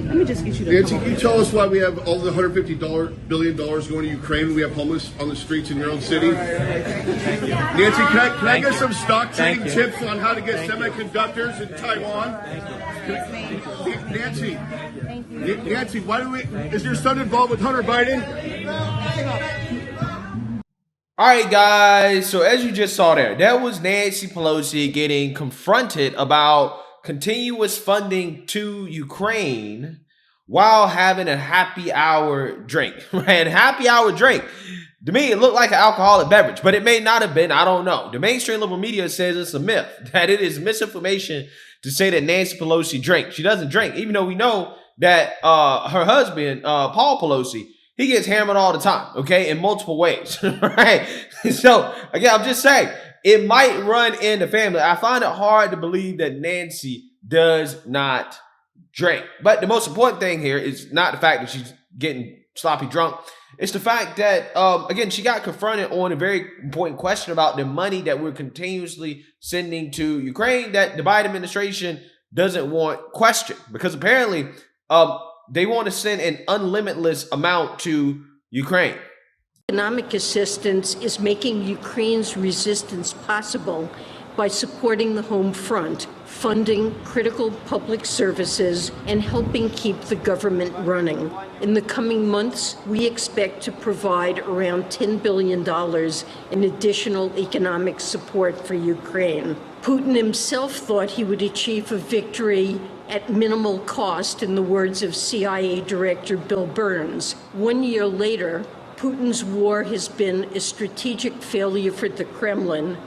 Let me just get you the Nancy, can you tell us why we have all the $150 billion going to Ukraine? We have homeless on the streets in your own city. Nancy, can I get some stock trading tips on how to get semiconductors in Taiwan? Nancy, Nancy, is your son involved with Hunter Biden? All right, guys. So as you just saw there, that was Nancy Pelosi getting confronted about continuous funding to Ukraine while having a happy hour drink. Right? Happy hour drink. To me, it looked like an alcoholic beverage, but it may not have been. I don't know. The mainstream liberal media says it's a myth, that it is misinformation to say that Nancy Pelosi drinks. She doesn't drink, even though we know that her husband, Paul Pelosi, he gets hammered all the time, okay, in multiple ways, right? So, again, I'm just saying, it might run in the family. I find it hard to believe that Nancy does not drink. But the most important thing here is not the fact that she's getting sloppy drunk. It's the fact that, again, she got confronted on a very important question about the money that we're continuously sending to Ukraine that the Biden administration doesn't want questioned. Because apparently, they want to send an unlimitless amount to Ukraine. Economic assistance is making Ukraine's resistance possible by supporting the home front, funding critical public services, and helping keep the government running. In the coming months, we expect to provide around $10 billion in additional economic support for Ukraine. Putin himself thought he would achieve a victory at minimal cost, in the words of CIA Director Bill Burns. 1 year later, Putin's war has been a strategic failure for the Kremlin.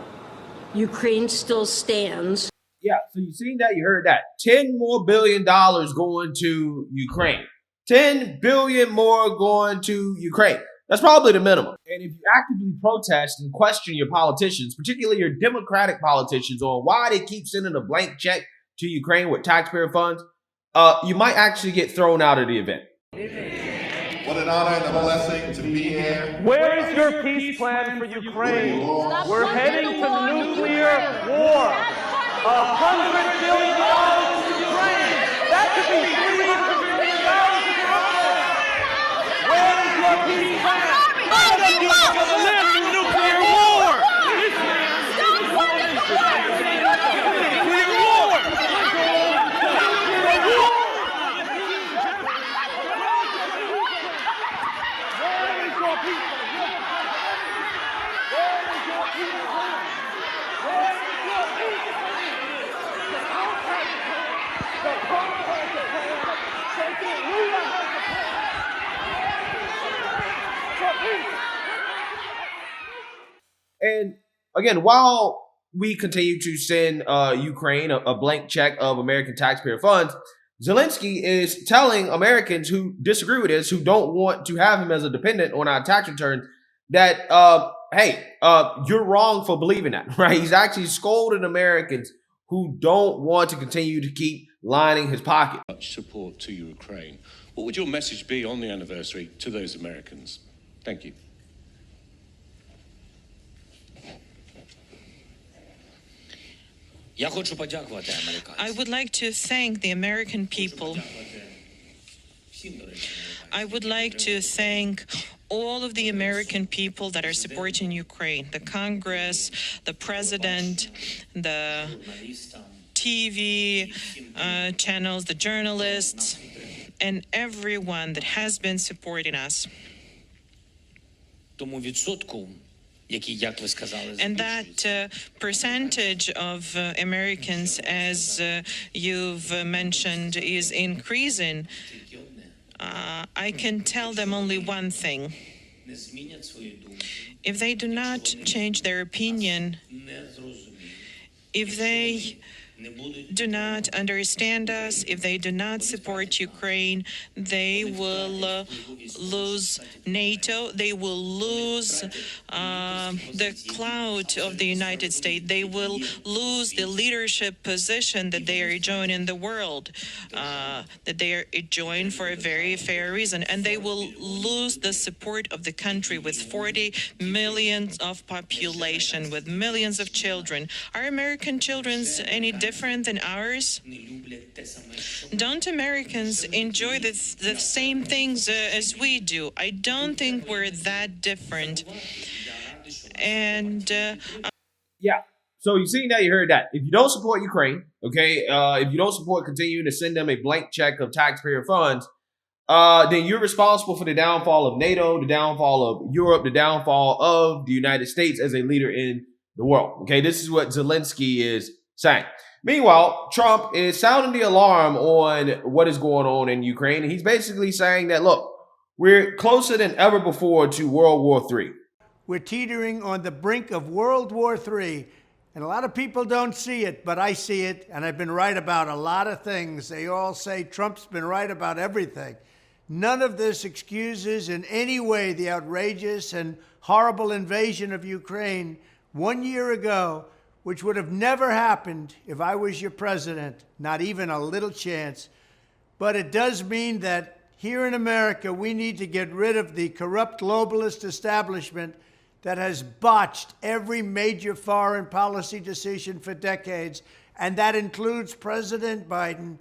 Ukraine still stands. Yeah, so you seen that, you heard that. $10 more billion going to Ukraine. 10 billion more going to Ukraine. That's probably the minimum. And if you actively protest and question your politicians, particularly your Democratic politicians, on why they keep sending a blank check to Ukraine with taxpayer funds, you might actually get thrown out of the event. What an honor and a blessing to be here. Where is your peace plan for Ukraine? We're heading to nuclear war. $100 billion to Ukraine. That could be $300 billion to Ukraine. Where is your peace plan? None of you are going to live in nuclear war. Nuclear war. And again, while we continue to send Ukraine a blank check of American taxpayer funds, Zelensky is telling Americans who disagree with this, who don't want to have him as a dependent on our tax returns, that, hey, you're wrong for believing that, right? He's actually scolding Americans who don't want to continue to keep lining his pocket. Much support to Ukraine. What would your message be on the anniversary to those Americans? Thank you. I would like to thank the American people. I would like to thank all of the American people that are supporting Ukraine, the Congress, the President, the TV channels, the journalists, and everyone that has been supporting us. And that percentage of Americans, as you've mentioned, is increasing. I can tell them only one thing. If they do not change their opinion, if they do not understand us, if they do not support Ukraine, they will lose NATO, they will lose the clout of the United States, they will lose the leadership position that they are enjoying in the world, that they are enjoying for a very fair reason, and they will lose the support of the country with 40 million of population, with millions of children. Are American children any different different than ours? Don't Americans enjoy the same things as we do? I don't think we're that different. And Yeah. So you seen that, you heard that. If you don't support Ukraine, okay, if you don't support continuing to send them a blank check of taxpayer funds, then you're responsible for the downfall of NATO, the downfall of Europe, the downfall of the United States as a leader in the world. Okay, this is what Zelensky is saying. Meanwhile, Trump is sounding the alarm on what is going on in Ukraine. And he's basically saying that, look, we're closer than ever before to World War III. We're teetering on the brink of World War III. And a lot of people don't see it, but I see it. And I've been right about a lot of things. They all say Trump's been right about everything. None of this excuses in any way the outrageous and horrible invasion of Ukraine 1 year ago, which would have never happened if I was your president, not even a little chance. But it does mean that here in America, we need to get rid of the corrupt globalist establishment that has botched every major foreign policy decision for decades. And that includes President Biden,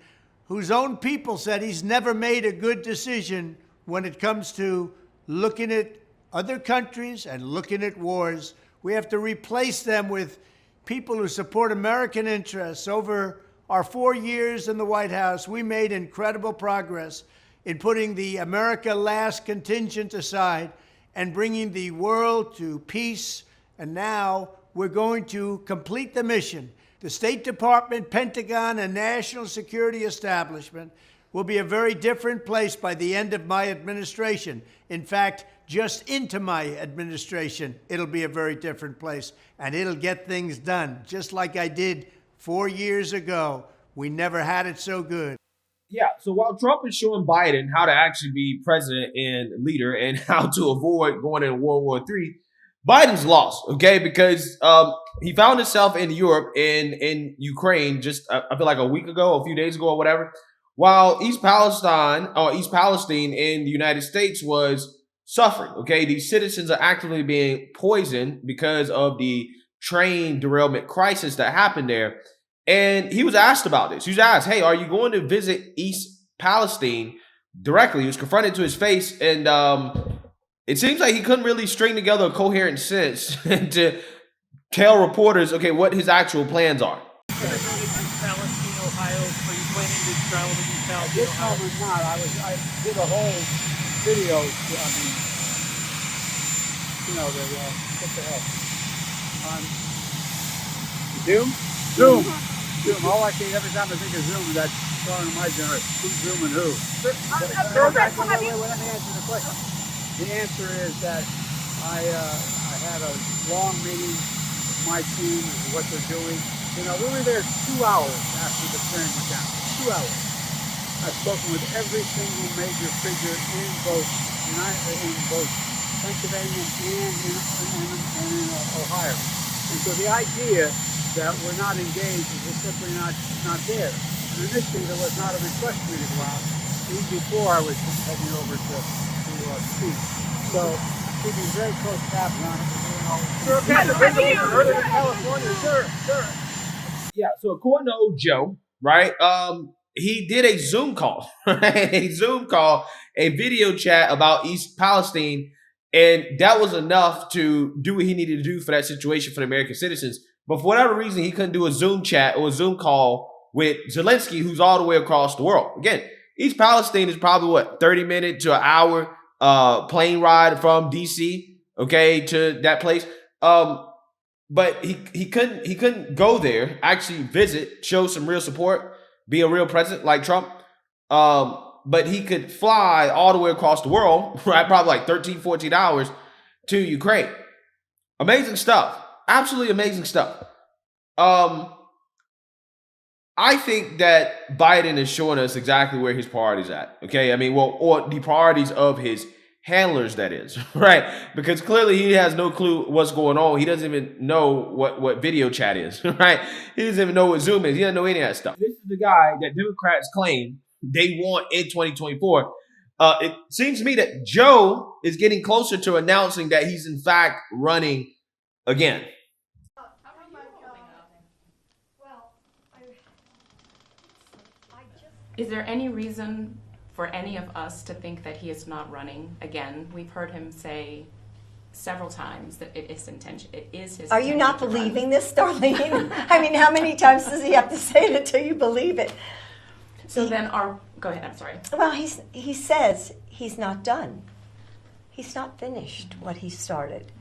whose own people said he's never made a good decision when it comes to looking at other countries and looking at wars. We have to replace them with people who support American interests. Over our 4 years in the White House, we made incredible progress in putting the America Last contingent aside and bringing the world to peace. And now we're going to complete the mission. The State Department, Pentagon, and national security establishment will be a very different place by the end of my administration. In fact, just into my administration, it'll be a very different place, and it'll get things done, just like I did 4 years ago. We never had it so good. Yeah, so while Trump is showing Biden how to actually be president and leader and how to avoid going into World War III, Biden's lost, okay? Because he found himself in Europe, in Ukraine, just I feel like a week ago, a few days ago or whatever, while East Palestine in the United States was suffering, okay? These citizens are actively being poisoned because of the train derailment crisis that happened there. And he was asked about this. He was asked, hey, are you going to visit East Palestine directly? He was confronted to his face, and it seems like he couldn't really string together a coherent sentence to tell reporters, okay, what his actual plans are. Palestine, Ohio. Are you planning to travel to East Palestine, Ohio? This time not. I did a whole video. What the hell? Zoom. All I see every time I think of Zoom is that song in my generation. Who's zooming who? Let me answer the question. The answer is that I had a long meeting with my team and what they're doing. We were there 2 hours after the train went down. 2 hours. I've spoken with every single major figure in both Pennsylvania and in Ohio. And so the idea that we're not engaged is just simply not there. And initially there was not a request for me to go out, even before I was heading over to speak. So keeping very close tabs on it. California, sure. Yeah, so according to old Joe, right, he did a Zoom call, right? A video chat about East Palestine, and that was enough to do what he needed to do for that situation for the American citizens. But for whatever reason, he couldn't do a Zoom chat or a Zoom call with Zelensky, who's all the way across the world. Again, East Palestine is probably 30-minute to an hour plane ride from DC, okay, to that place. But he couldn't go there, actually visit, show some real support, be a real president like Trump. But he could fly all the way across the world, right? Probably like 13, 14 hours to Ukraine. Amazing stuff. Absolutely amazing stuff. I think that Biden is showing us exactly where his priorities at. Okay. I mean, or the priorities of his handlers, that is, right? Because clearly he has no clue what's going on. He doesn't even know what video chat is, right? He doesn't even know what Zoom is. He doesn't know any of that stuff. This is the guy that Democrats claim they want in 2024. It seems to me that Joe is getting closer to announcing that he's in fact running again. Is there any reason for any of us to think that he is not running again? We've heard him say several times that it is his intention. Are you not believing this, Darlene? I mean, how many times does he have to say it until you believe it? So then go ahead, I'm sorry. Well, he says he's not done. He's not finished what he started.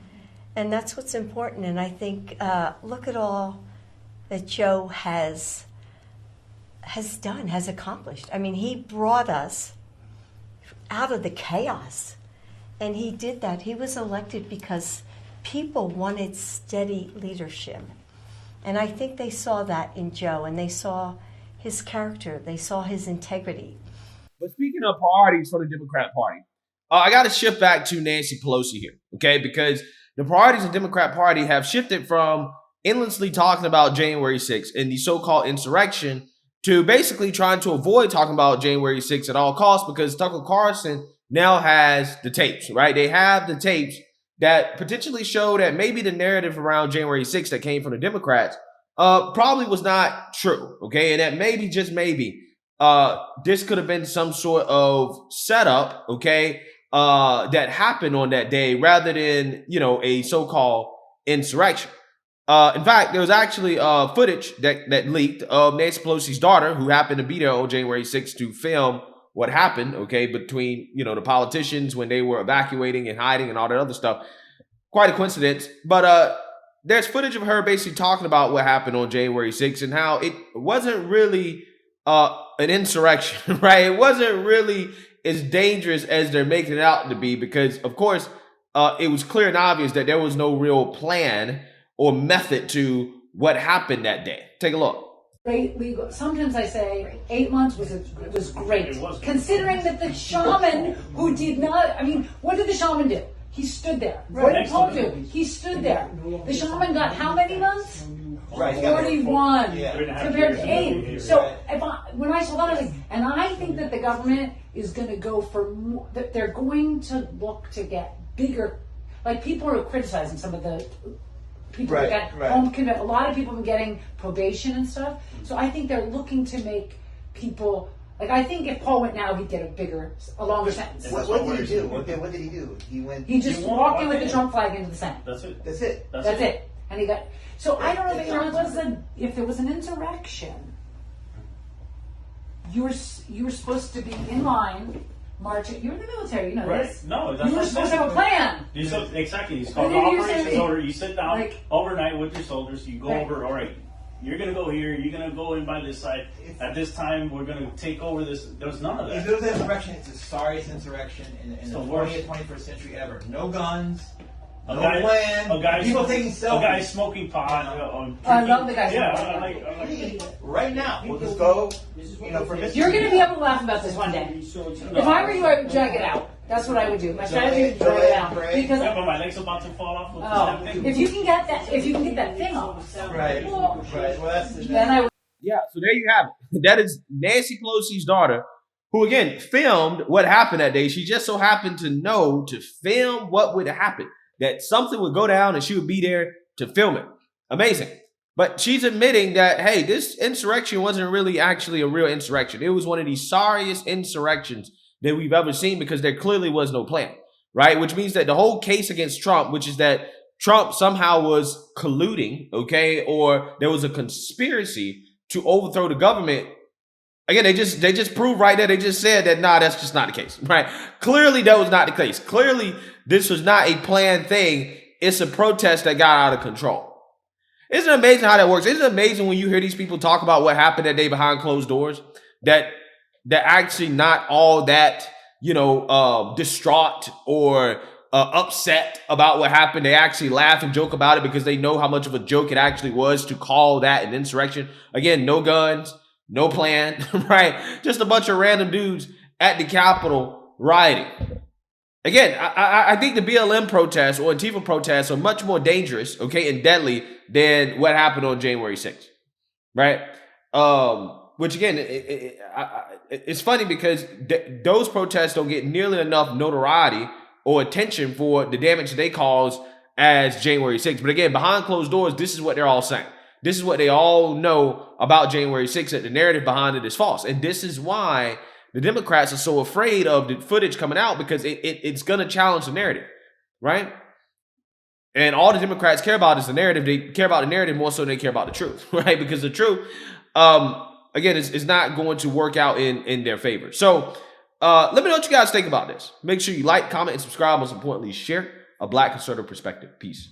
And that's what's important. And I think, look at all that Joe has done, has accomplished. I mean, he brought us out of the chaos. And he did that. He was elected because people wanted steady leadership. And I think they saw that in Joe, and they saw his character. They saw his integrity. But speaking of priorities for the Democrat Party, I got to shift back to Nancy Pelosi here, okay? Because the priorities of the Democrat Party have shifted from endlessly talking about January 6th and the so-called insurrection to basically trying to avoid talking about January 6th at all costs, because Tucker Carlson now has the tapes, right? They have the tapes that potentially show that maybe the narrative around January 6th that came from the Democrats probably was not true, okay? And that maybe, just maybe, this could have been some sort of setup, okay, that happened on that day rather than, a so-called insurrection. In fact, there was actually footage that leaked of Nancy Pelosi's daughter, who happened to be there on January 6th to film what happened, okay, between, the politicians when they were evacuating and hiding and all that other stuff. Quite a coincidence. But there's footage of her basically talking about what happened on January 6th and how it wasn't really an insurrection, right? It wasn't really as dangerous as they're making it out to be, because, of course, it was clear and obvious that there was no real plan or method to what happened that day. Take a look. Great legal. Sometimes I say 8 months was great, considering that the shaman who did not. I mean, what did the shaman do? He stood there. What did Pope do? He stood there. The shaman got how many months? 41 compared to 8. So when I saw that, I was like, and I think that the government is going to go for more. That they're going to look to get bigger. Like, people are criticizing some of the people that got home convict. A lot of people have been getting probation and stuff. So I think they're looking to make people. Like, I think if Paul went now, he'd get a longer sentence. What did he do? Okay, what did he do? He just walked in with the Trump flag into the Senate. That's it. That's it. And he got. So I don't know if there was an insurrection. You were supposed to be in line, marching. You're in the military, this. No, that's you were supposed to have a plan. Exactly. It's called operations order. You sit down overnight with your soldiers. You go over. All right. You're going to go here, you're going to go in by this side. At this time, we're going to take over this. There's none of that. If there was an insurrection, it's the sorriest insurrection in the 20th, 21st century ever. No guns, no plan, people taking selfies. A guy smoking pot. I love the guy smoking pot. Right now, we'll just go, for You're going to be able to laugh about this one day. If I were you, I would drag it out. That's what I would do. My strategy would drag it out. Because but my leg's about to fall off. If you can get that thing off. Right. Well, then I would. Yeah, so there you have it. That is Nancy Pelosi's daughter, who, again, filmed what happened that day. She just so happened to know to film what would happen, that something would go down and she would be there to film it. Amazing. But she's admitting that, hey, this insurrection wasn't really actually a real insurrection. It was one of the sorriest insurrections that we've ever seen, because there clearly was no plan, right? Which means that the whole case against Trump, which is that Trump somehow was colluding, okay, or there was a conspiracy to overthrow the government. Again, they just proved right there. They just said that, nah, that's just not the case, right? Clearly, that was not the case. Clearly, this was not a planned thing. It's a protest that got out of control. Isn't it amazing how that works? Isn't it amazing when you hear these people talk about what happened that day behind closed doors? That actually not all that, distraught or upset about what happened. They actually laugh and joke about it because they know how much of a joke it actually was to call that an insurrection. Again, no guns, no plan, right? Just a bunch of random dudes at the Capitol rioting. Again, I think the BLM protests or Antifa protests are much more dangerous, okay, and deadly than what happened on January 6th, right? Which, again, it's funny because those protests don't get nearly enough notoriety or attention for the damage they cause as January 6th. But again, behind closed doors, this is what they're all saying. This is what they all know about January 6th, that the narrative behind it is false. And this is why the Democrats are so afraid of the footage coming out, because it's going to challenge the narrative, right? And all the Democrats care about is the narrative. They care about the narrative more so than they care about the truth, right? Because the truth, again, is not going to work out in their favor. So let me know what you guys think about this. Make sure you like, comment, and subscribe. Most importantly, share a Black conservative perspective. Peace.